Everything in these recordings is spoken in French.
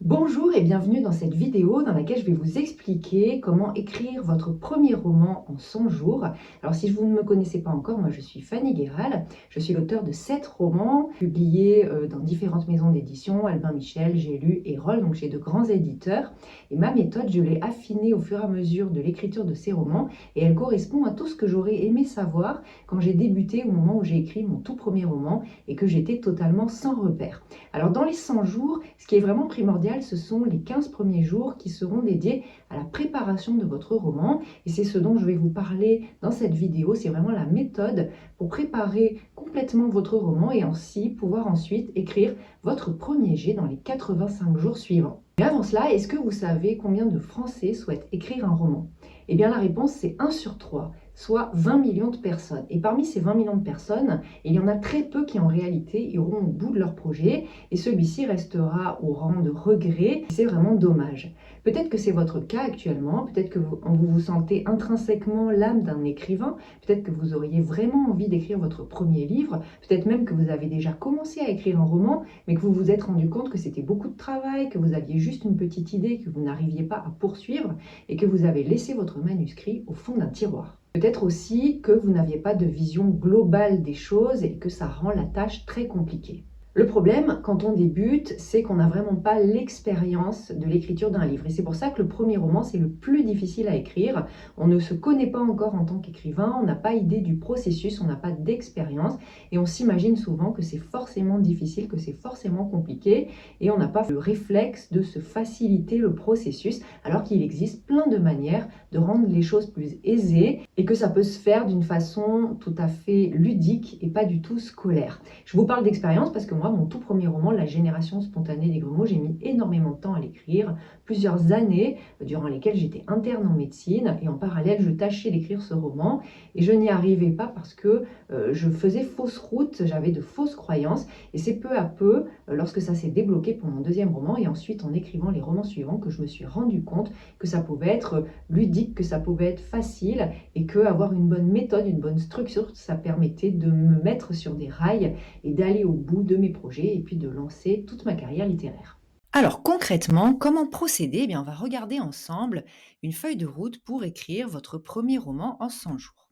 Bonjour et bienvenue dans cette vidéo dans laquelle je vais vous expliquer comment écrire votre premier roman en 100 jours. Alors si vous ne me connaissez pas encore, moi je suis Fanny Guéral, je suis l'auteur de 7 romans publiés dans différentes maisons d'édition, Albin Michel, J'ai lu, Erol, donc chez de grands éditeurs. Et ma méthode, je l'ai affinée au fur et à mesure de l'écriture de ces romans et elle correspond à tout ce que j'aurais aimé savoir quand j'ai débuté au moment où j'ai écrit mon tout premier roman et que j'étais totalement sans repère. Alors dans les 100 jours, ce qui est vraiment primordial, ce sont les 15 premiers jours qui seront dédiés à la préparation de votre roman. Et c'est ce dont je vais vous parler dans cette vidéo. C'est vraiment la méthode pour préparer complètement votre roman et ainsi pouvoir ensuite écrire votre premier jet dans les 85 jours suivants. Mais avant cela, est-ce que vous savez combien de Français souhaitent écrire un roman? Eh bien la réponse c'est 1 sur 3, soit 20 millions de personnes. Et parmi ces 20 millions de personnes, il y en a très peu qui en réalité iront au bout de leur projet et celui-ci restera au rang de regret. C'est vraiment dommage. Peut-être que c'est votre cas actuellement, peut-être que vous vous sentez intrinsèquement l'âme d'un écrivain, peut-être que vous auriez vraiment envie d'écrire votre premier livre, peut-être même que vous avez déjà commencé à écrire un roman, mais que vous vous êtes rendu compte que c'était beaucoup de travail, que vous aviez juste une petite idée, que vous n'arriviez pas à poursuivre et que vous avez laissé votre manuscrit au fond d'un tiroir. Peut-être aussi que vous n'aviez pas de vision globale des choses et que ça rend la tâche très compliquée. Le problème, quand on débute, c'est qu'on n'a vraiment pas l'expérience de l'écriture d'un livre. Et c'est pour ça que le premier roman, c'est le plus difficile à écrire. On ne se connaît pas encore en tant qu'écrivain, on n'a pas idée du processus, on n'a pas d'expérience. Et on s'imagine souvent que c'est forcément difficile, que c'est forcément compliqué. Et on n'a pas le réflexe de se faciliter le processus, alors qu'il existe plein de manières de rendre les choses plus aisées et que ça peut se faire d'une façon tout à fait ludique et pas du tout scolaire. Je vous parle d'expérience parce que moi, mon tout premier roman, La Génération spontanée des grumeaux, j'ai mis énormément de temps à l'écrire, plusieurs années durant lesquelles j'étais interne en médecine et en parallèle, je tâchais d'écrire ce roman et je n'y arrivais pas parce que je faisais fausse route, j'avais de fausses croyances et c'est peu à peu, lorsque ça s'est débloqué pour mon deuxième roman et ensuite en écrivant les romans suivants, que je me suis rendu compte que ça pouvait être ludique, que ça pouvait être facile et que avoir une bonne méthode, une bonne structure, ça permettait de me mettre sur des rails et d'aller au bout de mes projets et puis de lancer toute ma carrière littéraire. Alors concrètement, comment procéder? Eh bien, on va regarder ensemble une feuille de route pour écrire votre premier roman en 100 jours.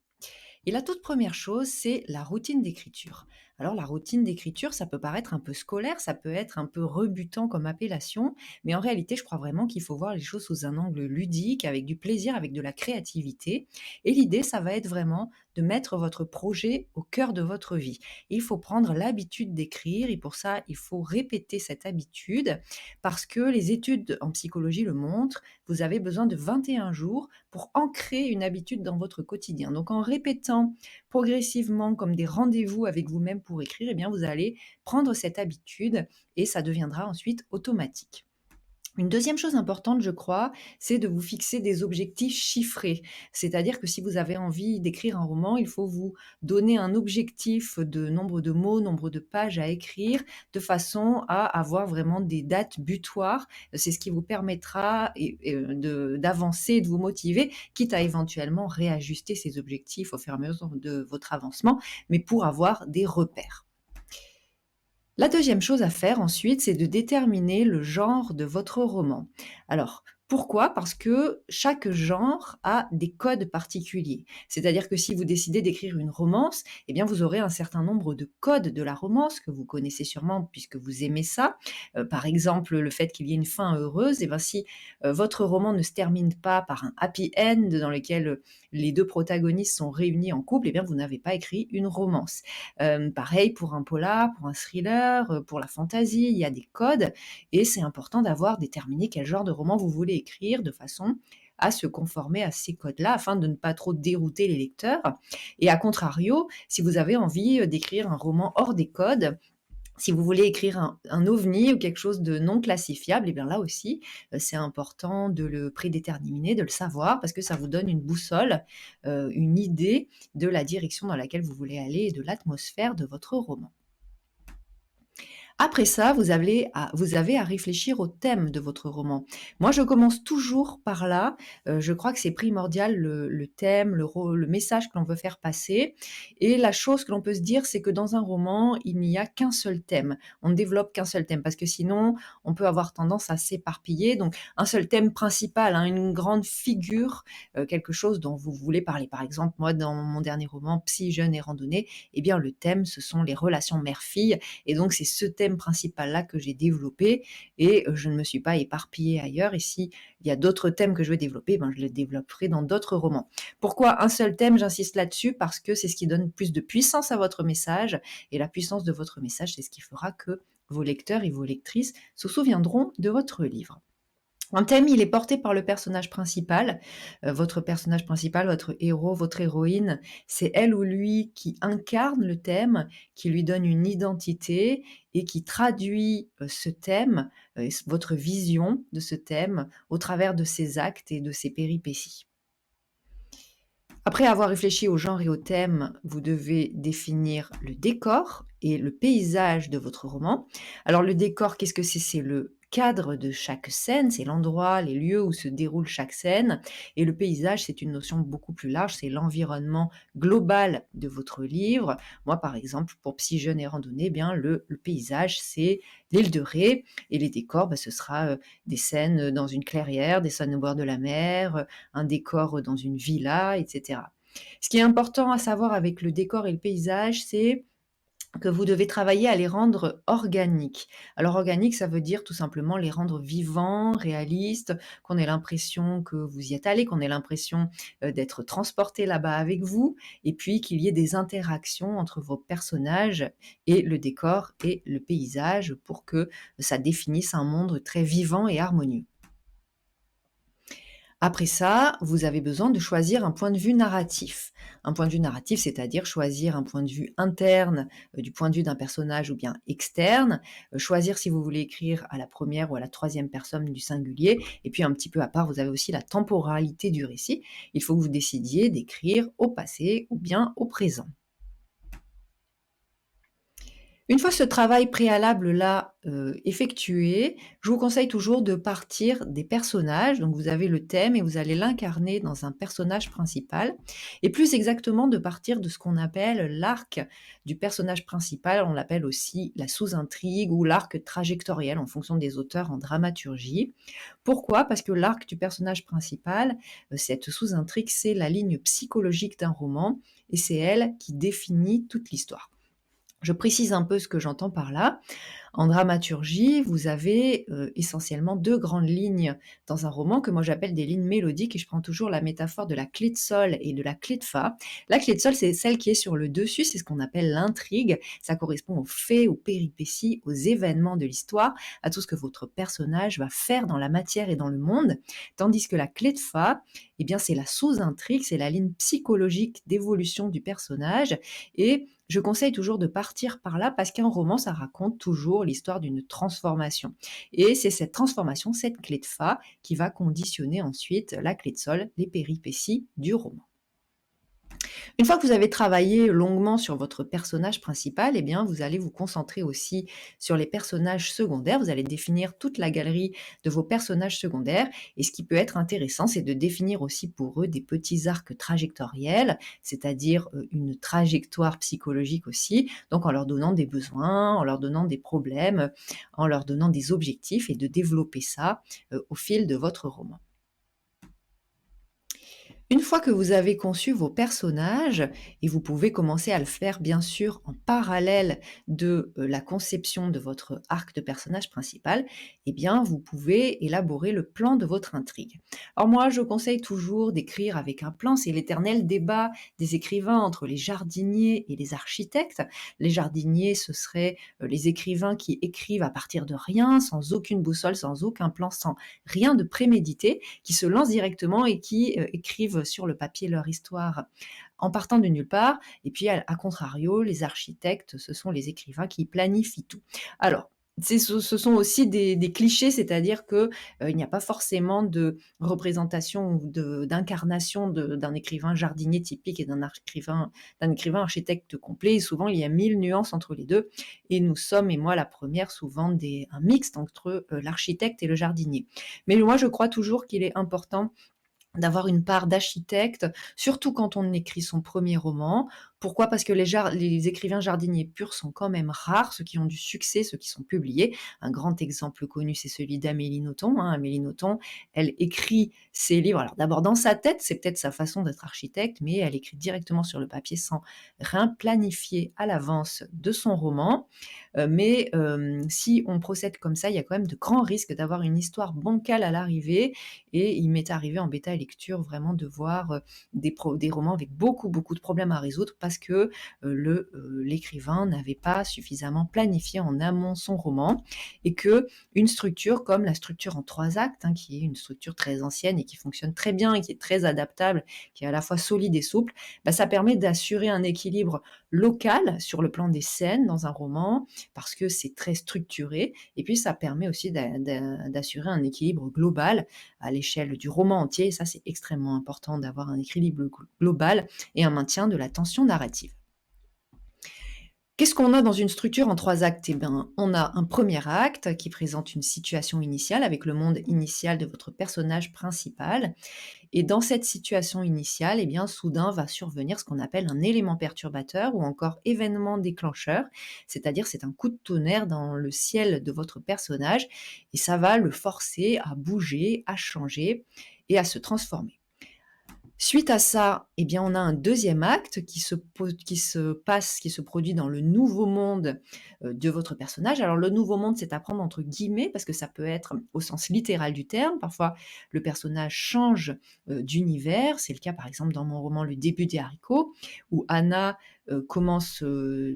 Et la toute première chose, c'est la routine d'écriture. Alors la routine d'écriture, ça peut paraître un peu scolaire, ça peut être un peu rebutant comme appellation, mais en réalité, je crois vraiment qu'il faut voir les choses sous un angle ludique, avec du plaisir, avec de la créativité. Et l'idée, ça va être vraiment de mettre votre projet au cœur de votre vie. Il faut prendre l'habitude d'écrire et pour ça, il faut répéter cette habitude parce que les études en psychologie le montrent, vous avez besoin de 21 jours pour ancrer une habitude dans votre quotidien. Donc en répétant progressivement comme des rendez-vous avec vous-même pour écrire, eh bien vous allez prendre cette habitude et ça deviendra ensuite automatique. Une deuxième chose importante, je crois, c'est de vous fixer des objectifs chiffrés. C'est-à-dire que si vous avez envie d'écrire un roman, il faut vous donner un objectif de nombre de mots, nombre de pages à écrire, de façon à avoir vraiment des dates butoirs. C'est ce qui vous permettra d'avancer, de vous motiver, quitte à éventuellement réajuster ces objectifs au fur et à mesure de votre avancement, mais pour avoir des repères. La deuxième chose à faire ensuite, c'est de déterminer le genre de votre roman. Alors, pourquoi? Parce que chaque genre a des codes particuliers. C'est-à-dire que si vous décidez d'écrire une romance, eh bien vous aurez un certain nombre de codes de la romance que vous connaissez sûrement puisque vous aimez ça. Par exemple, le fait qu'il y ait une fin heureuse, eh ben si, votre roman ne se termine pas par un happy end dans lequel, les 2 protagonistes sont réunis en couple, eh bien vous n'avez pas écrit une romance. Pareil pour un polar, pour un thriller, pour la fantasy, il y a des codes et c'est important d'avoir déterminé quel genre de roman vous voulez écrire de façon à se conformer à ces codes-là afin de ne pas trop dérouter les lecteurs et à contrario, si vous avez envie, d'écrire un roman hors des codes, si vous voulez écrire un ovni ou quelque chose de non classifiable et bien là aussi, c'est important de le prédéterminer, de le savoir parce que ça vous donne une boussole, une idée de la direction dans laquelle vous voulez aller et de l'atmosphère de votre roman. Après ça, vous avez à réfléchir au thème de votre roman. Moi, je commence toujours par là. Je crois que c'est primordial le thème, le message que l'on veut faire passer et la chose que l'on peut se dire, c'est que dans un roman, il n'y a qu'un seul thème. On ne développe qu'un seul thème parce que sinon, on peut avoir tendance à s'éparpiller. Donc un seul thème principal, hein, une grande figure, quelque chose dont vous voulez parler. Par exemple, moi, dans mon dernier roman, Psy, jeune et randonnée, eh bien le thème, ce sont les relations mère-fille et donc c'est ce thème principal-là que j'ai développé et je ne me suis pas éparpillée ailleurs et s'il y a d'autres thèmes que je veux développer, ben, je les développerai dans d'autres romans. Pourquoi un seul thème? J'insiste là-dessus parce que c'est ce qui donne plus de puissance à votre message et la puissance de votre message, c'est ce qui fera que vos lecteurs et vos lectrices se souviendront de votre livre. Un thème, il est porté par le personnage principal. Votre personnage principal, votre héros, votre héroïne, c'est elle ou lui qui incarne le thème, qui lui donne une identité et qui traduit, ce thème, votre vision de ce thème au travers de ses actes et de ses péripéties. Après avoir réfléchi au genre et au thème, vous devez définir le décor et le paysage de votre roman. Alors le décor, qu'est-ce que c'est? C'est le cadre de chaque scène, c'est l'endroit, les lieux où se déroule chaque scène. Et le paysage, c'est une notion beaucoup plus large, c'est l'environnement global de votre livre. Moi, par exemple, pour Psy Jeune et Randonnée, eh bien le paysage, c'est l'île de Ré. Et les décors, bah, ce sera des scènes dans une clairière, des scènes au bord de la mer, un décor dans une villa, etc. Ce qui est important à savoir avec le décor et le paysage, c'est que vous devez travailler à les rendre organiques. Alors organique, ça veut dire tout simplement les rendre vivants, réalistes, qu'on ait l'impression que vous y êtes allé, qu'on ait l'impression d'être transporté là-bas avec vous, et puis qu'il y ait des interactions entre vos personnages et le décor et le paysage pour que ça définisse un monde très vivant et harmonieux. Après ça, vous avez besoin de choisir un point de vue narratif. Un point de vue narratif, c'est-à-dire choisir un point de vue interne, du point de vue d'un personnage ou bien externe, choisir si vous voulez écrire à la première ou à la troisième personne du singulier et puis un petit peu à part, vous avez aussi la temporalité du récit. Il faut que vous décidiez d'écrire au passé ou bien au présent. Une fois ce travail préalable-là, effectué, je vous conseille toujours de partir des personnages. Donc vous avez le thème et vous allez l'incarner dans un personnage principal et plus exactement de partir de ce qu'on appelle l'arc du personnage principal. On l'appelle aussi la sous-intrigue ou l'arc trajectoriel en fonction des auteurs en dramaturgie. Pourquoi? Parce que l'arc du personnage principal, cette sous-intrigue, c'est la ligne psychologique d'un roman et c'est elle qui définit toute l'histoire. Je précise un peu ce que j'entends par là. En dramaturgie, vous avez, essentiellement 2 grandes lignes dans un roman que moi j'appelle des lignes mélodiques et je prends toujours la métaphore de la clé de sol et de la clé de fa. La clé de sol, c'est celle qui est sur le dessus, c'est ce qu'on appelle l'intrigue. Ça correspond aux faits, aux péripéties, aux événements de l'histoire, à tout ce que votre personnage va faire dans la matière et dans le monde. Tandis que la clé de fa, eh bien, c'est la sous-intrigue, c'est la ligne psychologique d'évolution du personnage et je conseille toujours de partir par là parce qu'un roman, ça raconte toujours l'histoire d'une transformation. Et c'est cette transformation, cette clé de fa, qui va conditionner ensuite la clé de sol, les péripéties du roman. Une fois que vous avez travaillé longuement sur votre personnage principal, eh bien, vous allez vous concentrer aussi sur les personnages secondaires. Vous allez définir toute la galerie de vos personnages secondaires. Et ce qui peut être intéressant, c'est de définir aussi pour eux des petits arcs trajectoriels, c'est-à-dire une trajectoire psychologique aussi, donc en leur donnant des besoins, en leur donnant des problèmes, en leur donnant des objectifs et de développer ça au fil de votre roman. Une fois que vous avez conçu vos personnages, et vous pouvez commencer à le faire bien sûr en parallèle de la conception de votre arc de personnage principal, eh bien vous pouvez élaborer le plan de votre intrigue. Alors moi je conseille toujours d'écrire avec un plan, c'est l'éternel débat des écrivains entre les jardiniers et les architectes. Les jardiniers ce seraient les écrivains qui écrivent à partir de rien, sans aucune boussole, sans aucun plan, sans rien de prémédité, qui se lancent directement et qui écrivent sur le papier leur histoire en partant de nulle part. Et puis, à contrario, les architectes, ce sont les écrivains qui planifient tout. Alors, Ce sont aussi des clichés, c'est-à-dire que, il n'y a pas forcément de représentation ou d'incarnation d'un écrivain jardinier typique et d'un écrivain architecte complet. Et souvent, il y a 1000 nuances entre les 2 et nous sommes, et moi la première, souvent un mixte entre, l'architecte et le jardinier. Mais moi, je crois toujours qu'il est important d'avoir une part d'architecte, surtout quand on écrit son premier roman. Pourquoi? Parce que les écrivains jardiniers purs sont quand même rares, ceux qui ont du succès, ceux qui sont publiés. Un grand exemple connu, c'est celui d'Amélie Nothomb, hein. Amélie Nothomb, elle écrit ses livres, alors d'abord dans sa tête, c'est peut-être sa façon d'être architecte, mais elle écrit directement sur le papier sans rien planifier à l'avance de son roman. Si on procède comme ça, il y a quand même de grands risques d'avoir une histoire bancale à l'arrivée, et il m'est arrivé en bêta lecture vraiment de voir, des romans avec beaucoup, beaucoup de problèmes à résoudre parce que, l'écrivain n'avait pas suffisamment planifié en amont son roman, et qu'une structure comme la structure en 3 actes, hein, qui est une structure très ancienne et qui fonctionne très bien et qui est très adaptable, qui est à la fois solide et souple, bah, ça permet d'assurer un équilibre local sur le plan des scènes dans un roman, parce que c'est très structuré, et puis ça permet aussi d'assurer un équilibre global à l'échelle du roman entier. Et ça, c'est extrêmement important d'avoir un équilibre global et un maintien de la tension narrative. Qu'est-ce qu'on a dans une structure en 3 actes? Eh bien, on a un premier acte qui présente une situation initiale avec le monde initial de votre personnage principal. Et dans cette situation initiale, eh bien, soudain va survenir ce qu'on appelle un élément perturbateur ou encore événement déclencheur, c'est-à-dire c'est un coup de tonnerre dans le ciel de votre personnage, et ça va le forcer à bouger, à changer et à se transformer. Suite à ça, eh bien, on a un deuxième acte qui se produit dans le nouveau monde, de votre personnage. Alors le nouveau monde, c'est à prendre entre guillemets parce que ça peut être au sens littéral du terme. Parfois, le personnage change, d'univers. C'est le cas, par exemple, dans mon roman Le début des haricots, où Anna, commence,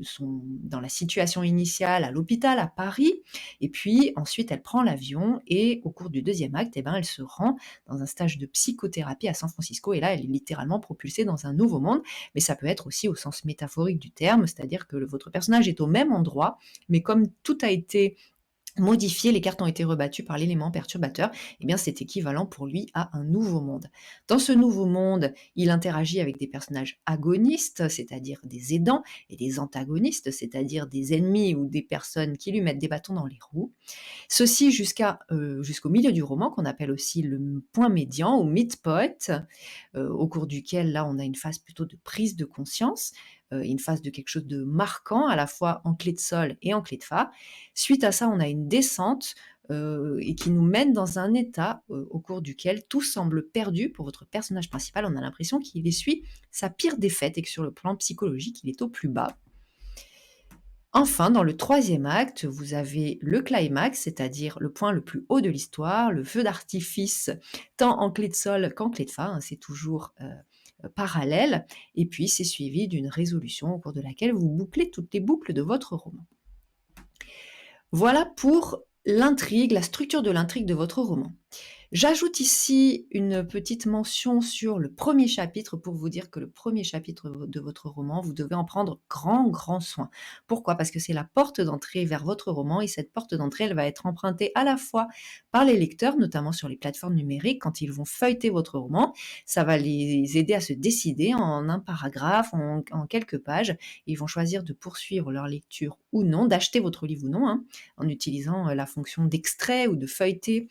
son dans la situation initiale à l'hôpital à Paris, et puis ensuite elle prend l'avion, et au cours du deuxième acte, eh ben, elle se rend dans un stage de psychothérapie à San Francisco, et là, elle est littéralement propulsée dans un nouveau monde. Mais ça peut être aussi au sens métaphorique du terme, c'est-à-dire que votre personnage est au même endroit, mais comme tout a été modifié, les cartes ont été rebattues par l'élément perturbateur, eh bien c'est équivalent pour lui à un nouveau monde. Dans ce nouveau monde, il interagit avec des personnages agonistes, c'est-à-dire des aidants, et des antagonistes, c'est-à-dire des ennemis ou des personnes qui lui mettent des bâtons dans les roues. Ceci jusqu'au milieu du roman, qu'on appelle aussi le point médian ou midpoint, au cours duquel là, on a une phase plutôt de prise de conscience, une phase de quelque chose de marquant, à la fois en clé de sol et en clé de fa. Suite à ça, on a une descente, et qui nous mène dans un état, au cours duquel tout semble perdu pour votre personnage principal. On a l'impression qu'il essuie sa pire défaite et que sur le plan psychologique, il est au plus bas. Enfin, dans le troisième acte, vous avez le climax, c'est-à-dire le point le plus haut de l'histoire, le feu d'artifice, tant en clé de sol qu'en clé de fa, hein, c'est toujours, parallèle, et puis c'est suivi d'une résolution au cours de laquelle vous bouclez toutes les boucles de votre roman. Voilà pour l'intrigue, la structure de l'intrigue de votre roman. J'ajoute ici une petite mention sur le premier chapitre pour vous dire que le premier chapitre de votre roman, vous devez en prendre grand, grand soin. Pourquoi? Parce que c'est la porte d'entrée vers votre roman, et cette porte d'entrée, elle va être empruntée à la fois par les lecteurs, notamment sur les plateformes numériques, quand ils vont feuilleter votre roman. Ça va les aider à se décider en un paragraphe, en quelques pages. Ils vont choisir de poursuivre leur lecture ou non, d'acheter votre livre ou non, hein, en utilisant la fonction d'extrait ou de feuilleter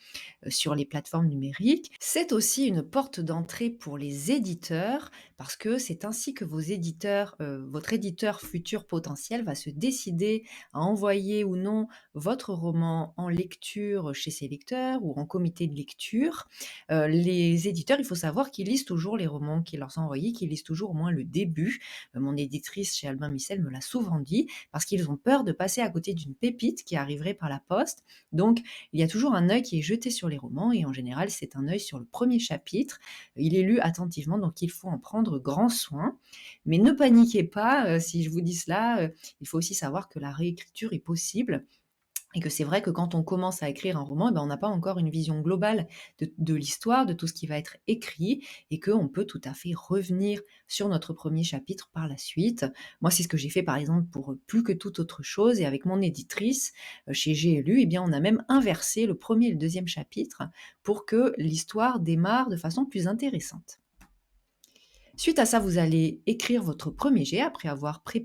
sur les plateformes numériques. C'est aussi une porte d'entrée pour les éditeurs, parce que c'est ainsi que votre éditeur futur potentiel va se décider à envoyer ou non votre roman en lecture chez ses lecteurs ou en comité de lecture. Les éditeurs, il faut savoir qu'ils lisent toujours les romans qu'ils leur sont envoyés, qu'ils lisent toujours au moins le début. Mon éditrice chez Albin Michel me l'a souvent dit, parce qu'ils ont peur de passer à côté d'une pépite qui arriverait par la poste. Donc, il y a toujours un œil qui est jeté sur les romans, et en général, c'est un œil sur le premier chapitre. Il est lu attentivement, donc il faut en prendre grand soin. Mais ne paniquez pas, si je vous dis cela, il faut aussi savoir que la réécriture est possible. Et que c'est vrai que quand on commence à écrire un roman, eh ben, on n'a pas encore une vision globale de l'histoire, de tout ce qui va être écrit et qu'on peut tout à fait revenir sur notre premier chapitre par la suite. Moi, c'est ce que j'ai fait par exemple pour Plus que toute autre chose et avec mon éditrice chez GLU, eh bien, on a même inversé le premier et le deuxième chapitre pour que l'histoire démarre de façon plus intéressante. Suite à ça, vous allez écrire votre premier jet après avoir pris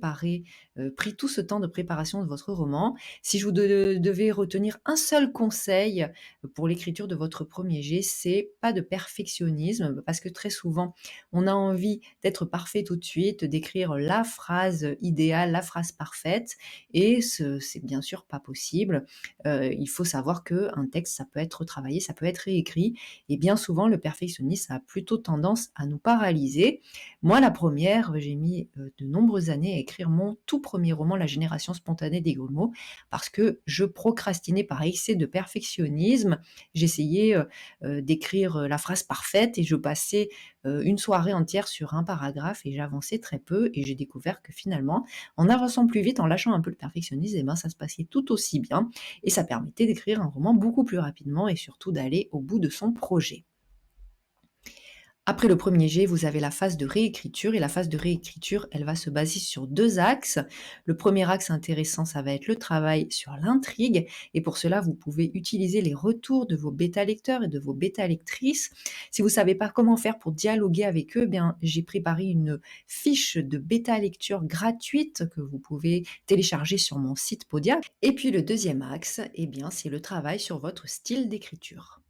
tout ce temps de préparation de votre roman. Si je vous devais retenir un seul conseil pour l'écriture de votre premier jet, c'est pas de perfectionnisme parce que très souvent, on a envie d'être parfait tout de suite, d'écrire la phrase idéale, la phrase parfaite et c'est bien sûr pas possible. Il faut savoir qu'un texte, ça peut être retravaillé, ça peut être réécrit et bien souvent, le perfectionnisme a plutôt tendance à nous paralyser. Moi, la première, j'ai mis, de nombreuses années à écrire mon tout premier roman, La génération spontanée des grumeaux, parce que je procrastinais par excès de perfectionnisme. J'essayais, d'écrire, la phrase parfaite et je passais, une soirée entière sur un paragraphe et j'avançais très peu et j'ai découvert que finalement, en avançant plus vite, en lâchant un peu le perfectionnisme et ben, ça se passait tout aussi bien et ça permettait d'écrire un roman beaucoup plus rapidement et surtout d'aller au bout de son projet. Après le premier jet, vous avez la phase de réécriture et la phase de réécriture, elle va se baser sur 2 axes. Le premier axe intéressant, ça va être le travail sur l'intrigue et pour cela, vous pouvez utiliser les retours de vos bêta lecteurs et de vos bêta lectrices. Si vous ne savez pas comment faire pour dialoguer avec eux, eh bien, j'ai préparé une fiche de bêta lecture gratuite que vous pouvez télécharger sur mon site Podia. Et puis le deuxième axe, eh bien, c'est le travail sur votre style d'écriture.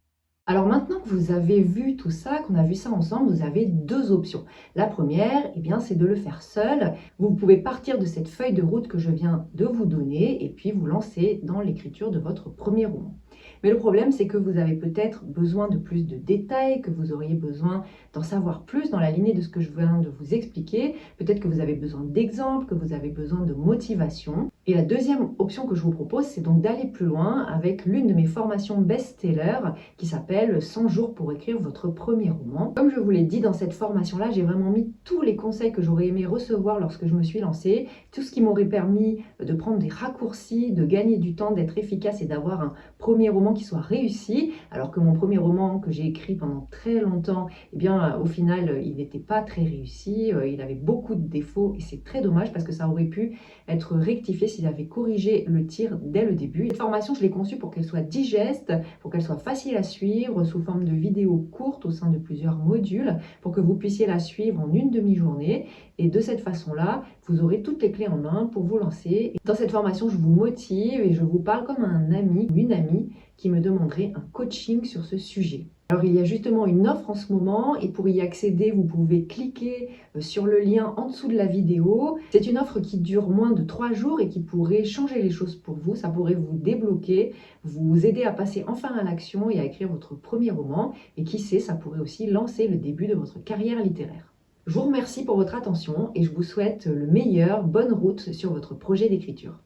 Alors maintenant que vous avez vu tout ça, qu'on a vu ça ensemble, vous avez 2 options. La première, eh bien, c'est de le faire seul. Vous pouvez partir de cette feuille de route que je viens de vous donner et puis vous lancer dans l'écriture de votre premier roman. Mais le problème, c'est que vous avez peut-être besoin de plus de détails, que vous auriez besoin d'en savoir plus dans la lignée de ce que je viens de vous expliquer. Peut-être que vous avez besoin d'exemples, que vous avez besoin de motivation. Et la deuxième option que je vous propose, c'est donc d'aller plus loin avec l'une de mes formations best-seller qui s'appelle 100 jours pour écrire votre premier roman. Comme je vous l'ai dit, dans cette formation-là, j'ai vraiment mis tous les conseils que j'aurais aimé recevoir lorsque je me suis lancée, tout ce qui m'aurait permis de prendre des raccourcis, de gagner du temps, d'être efficace et d'avoir un premier roman qui soit réussi, alors que mon premier roman que j'ai écrit pendant très longtemps, eh bien, au final, il n'était pas très réussi, il avait beaucoup de défauts et c'est très dommage parce que ça aurait pu être rectifié s'il avait corrigé le tir dès le début. Cette formation, je l'ai conçue pour qu'elle soit digeste, pour qu'elle soit facile à suivre sous forme de vidéos courtes au sein de plusieurs modules, pour que vous puissiez la suivre en une demi-journée. Et de cette façon-là, vous aurez toutes les clés en main pour vous lancer. Dans cette formation, je vous motive et je vous parle comme un ami ou une amie qui me demanderait un coaching sur ce sujet. Alors il y a justement une offre en ce moment et pour y accéder, vous pouvez cliquer sur le lien en dessous de la vidéo. C'est une offre qui dure moins de 3 jours et qui pourrait changer les choses pour vous. Ça pourrait vous débloquer, vous aider à passer enfin à l'action et à écrire votre premier roman. Et qui sait, ça pourrait aussi lancer le début de votre carrière littéraire. Je vous remercie pour votre attention et je vous souhaite le meilleur, bonne route sur votre projet d'écriture.